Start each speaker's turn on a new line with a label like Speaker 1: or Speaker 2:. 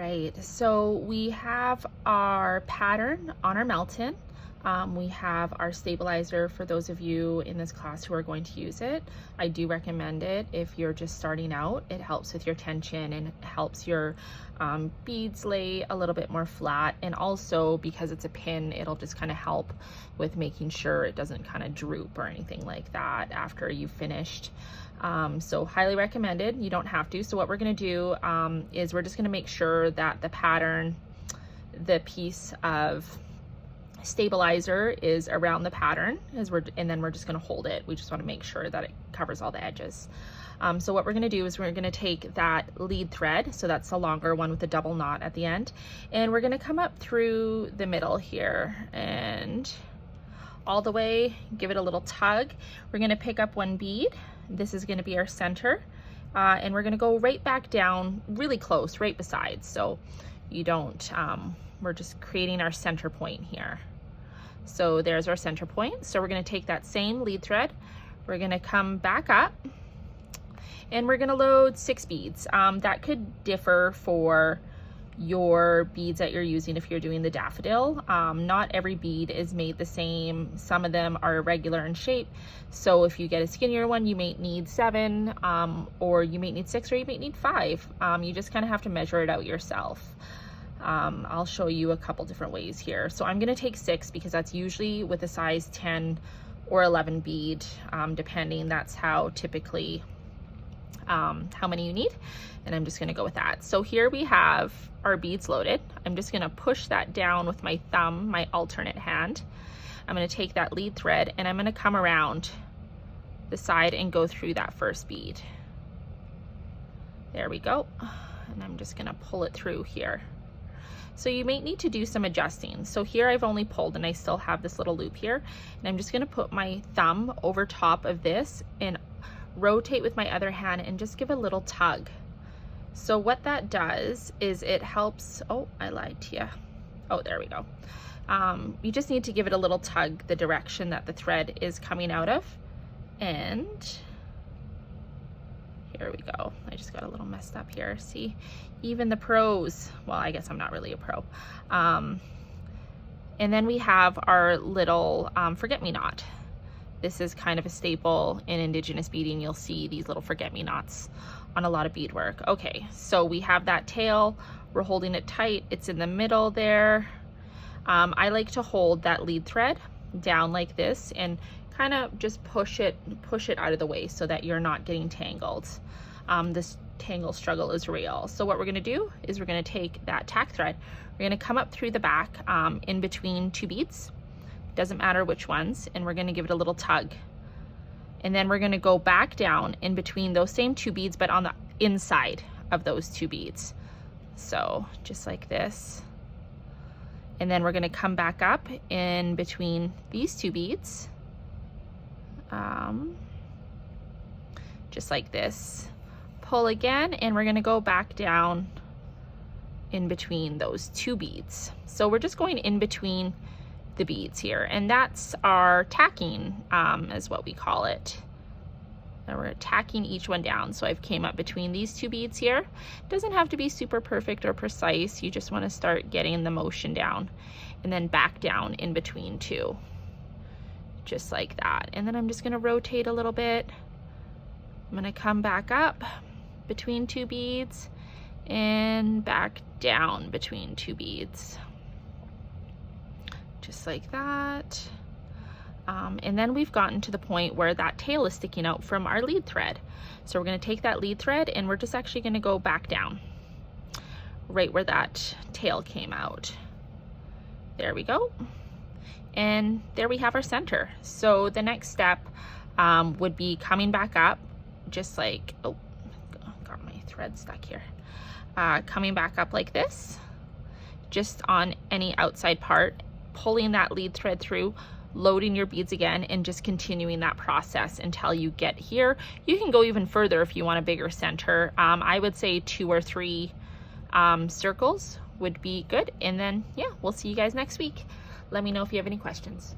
Speaker 1: right, so we have our pattern on our Melton. We have our stabilizer for those of you in this class who are going to use it. I do recommend it if you're just starting out. It helps with your tension and helps your beads lay a little bit more flat, and also because it's a pin, it'll just kind of help with making sure it doesn't kind of droop or anything like that after you've finished. So highly recommended. You don't have to. So what we're going to do is we're just going to make sure that the pattern, the piece of stabilizer is around the pattern and then we're just going to hold it. We just want to make sure that it covers all the edges. So what we're going to do is we're going to take that lead thread, so that's the longer one with the double knot at the end, and we're going to come up through the middle here and all the way, give it a little tug. We're going to pick up one bead. This is going to be our center, and we're going to go right back down really close, right beside, so you don't we're just creating our center point here. So there's our center point. So we're going to take that same lead thread, we're going to come back up, and we're going to load 6 beads. That could differ for your beads that you're using if you're doing the daffodil. Not every bead is made the same. Some of them are irregular in shape, so if you get a skinnier one you may need 7, or you may need 6, or you may need 5. You just kind of have to measure it out yourself. I'll show you a couple different ways here. So I'm going to take 6 because that's usually with a size 10 or 11 bead, depending. That's how typically how many you need, and I'm just going to go with that. So here we have our beads loaded. I'm just going to push that down with my thumb, my alternate hand. I'm going to take that lead thread and I'm going to come around the side and go through that first bead. There we go. And I'm just going to pull it through here. So you may need to do some adjusting. So here I've only pulled and I still have this little loop here, and I'm just going to put my thumb over top of this and rotate with my other hand and just give a little tug. So what that does is it helps, oh, I lied to you. Oh, there we go. You just need to give it a little tug the direction that the thread is coming out of. And here we go. I just got a little messed up here. See, even the pros, well, I guess I'm not really a pro. And then we have our little forget-me-not. This is kind of a staple in Indigenous beading. You'll see these little forget-me-nots on a lot of beadwork. Okay, so we have that tail. We're holding it tight. It's in the middle there. I like to hold that lead thread down like this and kind of just push it out of the way so that you're not getting tangled. This tangle struggle is real. So what we're going to do is we're going to take that tack thread. We're going to come up through the back in between 2 beads. Doesn't matter which ones, and we're going to give it a little tug. And then we're going to go back down in between those same 2 beads, but on the inside of those 2 beads. So just like this. And then we're going to come back up in between these 2 beads. Just like this. Pull again, and we're going to go back down in between those 2 beads. So we're just going in between the beads here, and that's our tacking, is what we call it. And we're tacking each one down. So I've came up between these 2 beads here. It doesn't have to be super perfect or precise. You just want to start getting the motion down, and then back down in between 2, just like that. And then I'm just going to rotate a little bit. I'm going to come back up between 2 beads and back down between 2 beads. Just like that. And then we've gotten to the point where that tail is sticking out from our lead thread. So we're going to take that lead thread and we're just actually going to go back down right where that tail came out. There we go. And there we have our center. So the next step would be coming back up, just like, oh, got my thread stuck here. Coming back up like this, just on any outside part, pulling that lead thread through, loading your beads again, and just continuing that process until you get here. You can go even further if you want a bigger center. I would say 2 or 3 circles would be good. And then, yeah, we'll see you guys next week. Let me know if you have any questions.